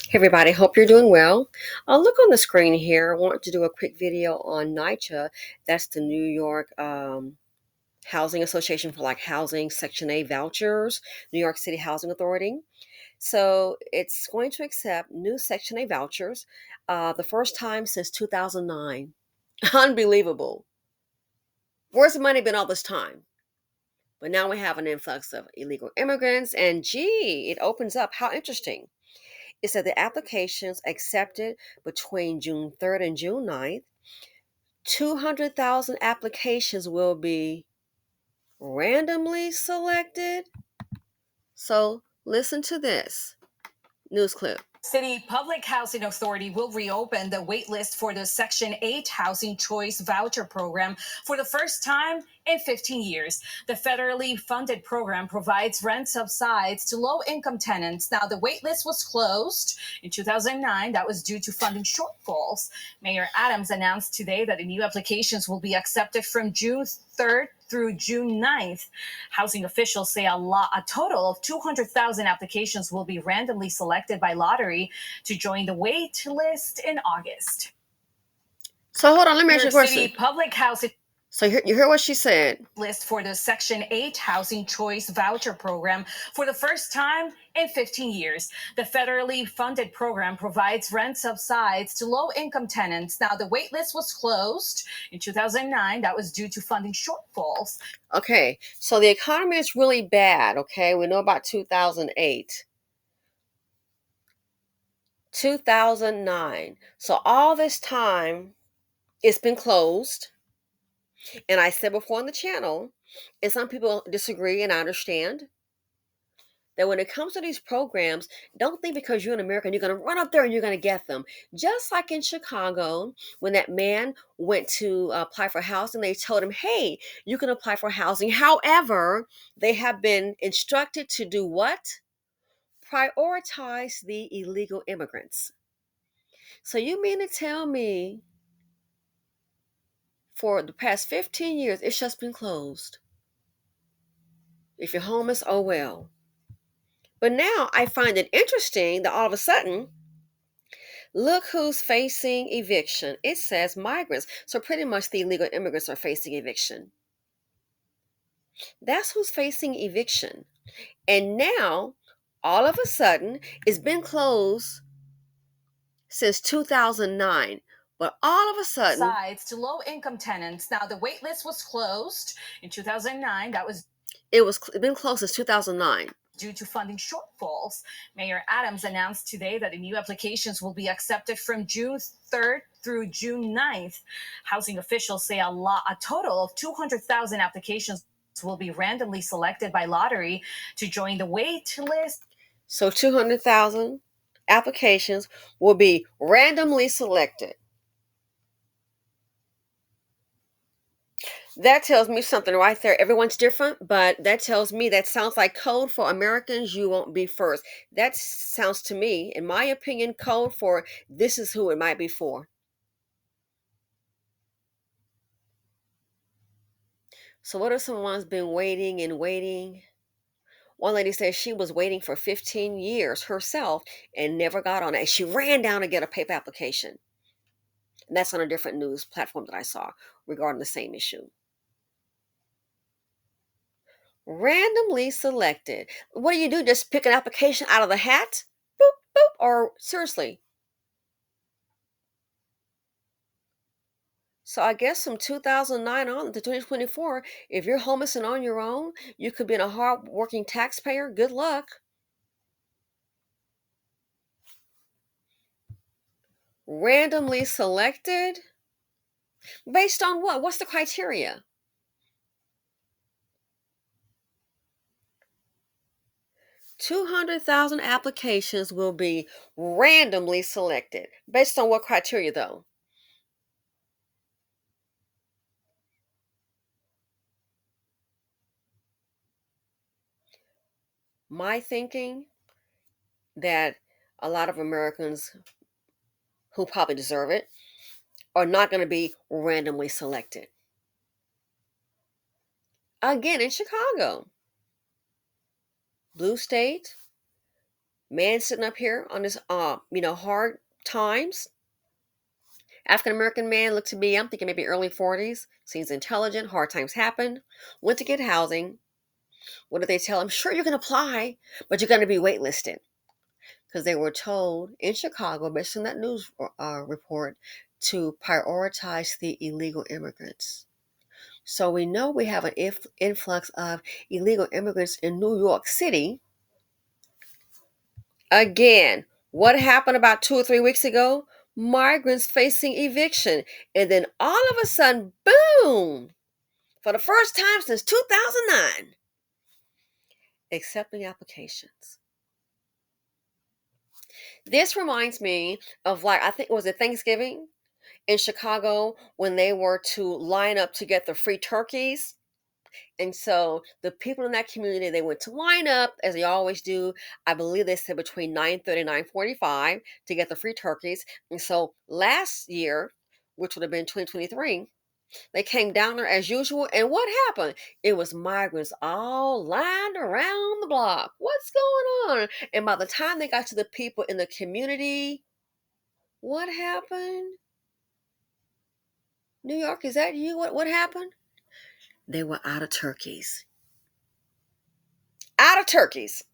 Hey everybody, hope you're doing well. Look on the screen here. I want to do a quick video on NYCHA. That's the New York Housing Association for like housing Section A vouchers, New York City Housing Authority. So it's going to accept new Section A vouchers the first time since 2009. Unbelievable. Where's the money been all this time? But now we have an influx of illegal immigrants, and gee, it opens up. How interesting. It said the applications accepted between June 3rd and June 9th, 200,000 applications will be randomly selected. So listen to this news clip. City Public Housing Authority will reopen the waitlist for the Section 8 Housing Choice Voucher Program for the first time in 15 years. The federally funded program provides rent subsidies to low-income tenants. Now, the waitlist was closed in 2009. That was due to funding shortfalls. Mayor Adams announced today that the new applications will be accepted from June 3rd through June 9th. Housing officials say a total of 200,000 applications will be randomly selected by lottery to join the wait list in August. So hold on, let me ask you a question. City Public Housing So you hear what she said. List for the Section 8 Housing Choice Voucher Program for the first time in 15 years. The federally funded program provides rent subsidies to low-income tenants. Now, the waitlist was closed in 2009. That was due to funding shortfalls. Okay, so the economy is really bad, okay? We know about 2008. 2009. So all this time, it's been closed. And I said before on the channel, and some people disagree, and I understand that when it comes to these programs, don't think because you're an American, you're going to run up there and you're going to get them. Just like in Chicago, when that man went to apply for housing, they told him, hey, you can apply for housing. However, they have been instructed to do what? Prioritize the illegal immigrants. So you mean to tell me for the past 15 years, it's just been closed? If you're homeless, oh well. But now I find it interesting that all of a sudden, look who's facing eviction. It says migrants. So pretty much the illegal immigrants are facing eviction. That's who's facing eviction. And now, all of a sudden, it's been closed since 2009. But all of a sudden, sides to low-income tenants. Now, the wait list was closed in 2009. It's been closed since 2009. Due to funding shortfalls. Mayor Adams announced today that the new applications will be accepted from June 3rd through June 9th. Housing officials say a total of 200,000 applications will be randomly selected by lottery to join the wait list. So 200,000 applications will be randomly selected. That tells me something right there. Everyone's different, but that tells me that sounds like code for Americans. You won't be first. That sounds to me, in my opinion, code for this is who it might be for. So what if someone's been waiting and waiting? One lady says she was waiting for 15 years herself and never got on it. She ran down to get a paper application. And that's on a different news platform that I saw regarding the same issue. Randomly selected. What do? Just pick an application out of the hat? Boop, boop. Or seriously? So I guess from 2009 on to 2024, if you're homeless and on your own, you could be a hard-working taxpayer. Good luck. Randomly selected? Based on what? What's the criteria? $200,000 applications will be randomly selected. Based on what criteria, though? My thinking that a lot of Americans who probably deserve it are not going to be randomly selected. Again, in Chicago, blue state, Man sitting up here on this, hard times. African American man looked to be, I'm thinking maybe early 40s. Seems intelligent. Hard times happened. Went to get housing. What did they tell him? Sure, you can apply, but you're going to be waitlisted. Because they were told in Chicago, based on that news report, to prioritize the illegal immigrants. So we know we have an influx of illegal immigrants in New York City. Again, what happened about 2 or 3 weeks ago? Migrants facing eviction. And then all of a sudden, boom, for the first time since 2009, accepting applications. This reminds me of, like, I think, was it Thanksgiving in Chicago when they were to line up to get the free turkeys? And so the people in that community, they went to line up as they always do. I believe they said between 9:30 and 9:45 to get the free turkeys. And so last year, which would have been 2023, they came down there as usual. And what happened? It was migrants all lined around the block. What's going on? And by the time they got to the people in the community, what happened? New York, is that you? What happened? They were out of turkeys. Out of turkeys.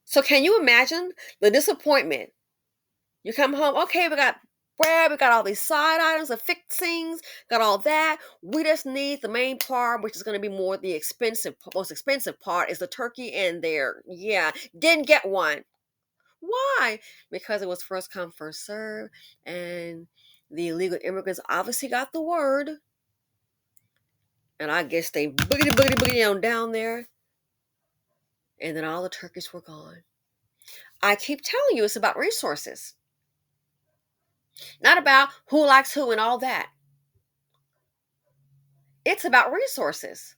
So can you imagine the disappointment? You come home, okay, we got bread, we got all these side items, the fixings, got all that. We just need the main part, which is going to be more the expensive, most expensive part is the turkey and there. Yeah, didn't get one. Why? Because it was first come, first serve, and the illegal immigrants obviously got the word, and I guess they boogity boogity boogity on down there, and then all the turkeys were gone. I keep telling you, it's about resources. Not about who likes who and all that. It's about resources.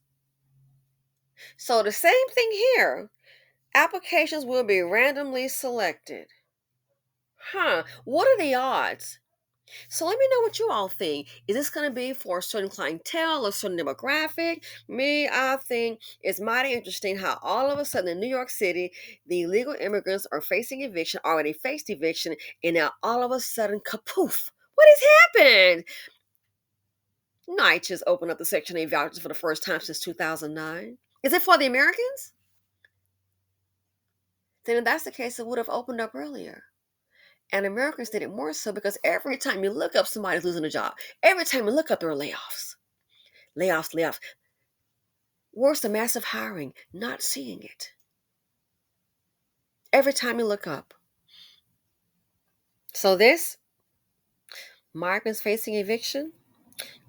So the same thing here. Applications will be randomly selected. What are the odds? So let me know what you all think. Is this going to be for a certain clientele, a certain demographic? Me, I think it's mighty interesting how all of a sudden in New York City, the illegal immigrants are facing eviction, already faced eviction, and now all of a sudden, kapoof. What has happened? NYCHA's opened up the Section 8 vouchers for the first time since 2009. Is it for the Americans? Then if that's the case, it would have opened up earlier. And Americans did it more so because every time you look up, somebody's losing a job. Every time you look up, there are layoffs. Layoffs, layoffs. Where's the massive hiring? Not seeing it. Every time you look up. So this, migrants facing eviction,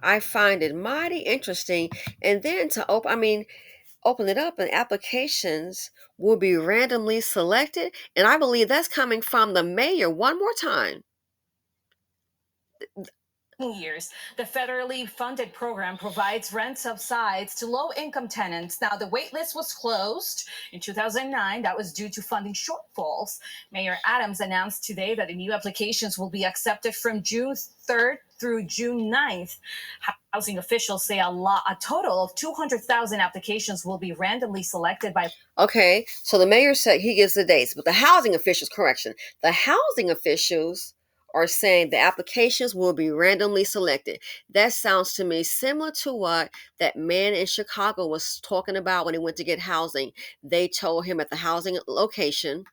I find it mighty interesting. And then to open it up and applications will be randomly selected. And I believe that's coming from the mayor one more time. Years. The federally funded program provides rent subsides to low income tenants. Now, the waitlist was closed in 2009. That was due to funding shortfalls. Mayor Adams announced today that the new applications will be accepted from June 3rd through June 9th. Housing officials say a total of 200,000 applications will be randomly selected by. Okay, so the mayor said he gives the dates, but the housing officials, correction, the housing officials are saying the applications will be randomly selected. That sounds to me similar to what that man in Chicago was talking about when he went to get housing. They told him at the housing location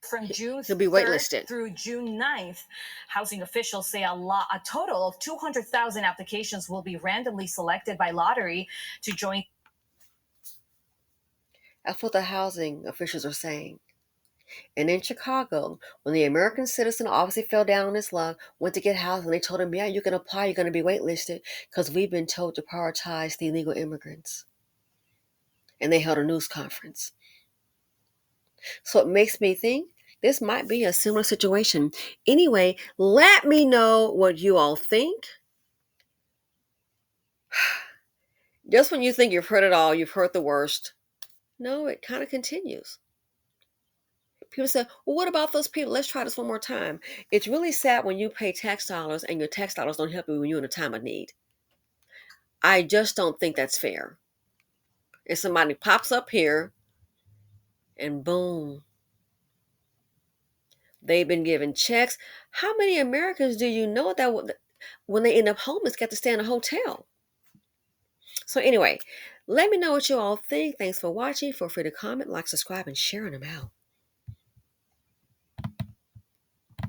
From June he'll be 3rd waitlisted. through June 9th. Housing officials say a total of 200,000 applications will be randomly selected by lottery to join. That's what the housing officials are saying. And in Chicago, when the American citizen obviously fell down on his luck, went to get housing, they told him, yeah, you can apply, you're going to be waitlisted because we've been told to prioritize the illegal immigrants. And they held a news conference. So it makes me think this might be a similar situation. Anyway, let me know what you all think. Just when you think you've heard it all, you've heard the worst. No, it kind of continues. People say, well, what about those people? Let's try this one more time. It's really sad when you pay tax dollars and your tax dollars don't help you when you're in a time of need. I just don't think that's fair. If somebody pops up here and boom, they've been given checks. How many Americans do you know that when they end up homeless, got to stay in a hotel? So anyway, let me know what you all think. Thanks for watching. Feel free to comment, like, subscribe, and sharing them out.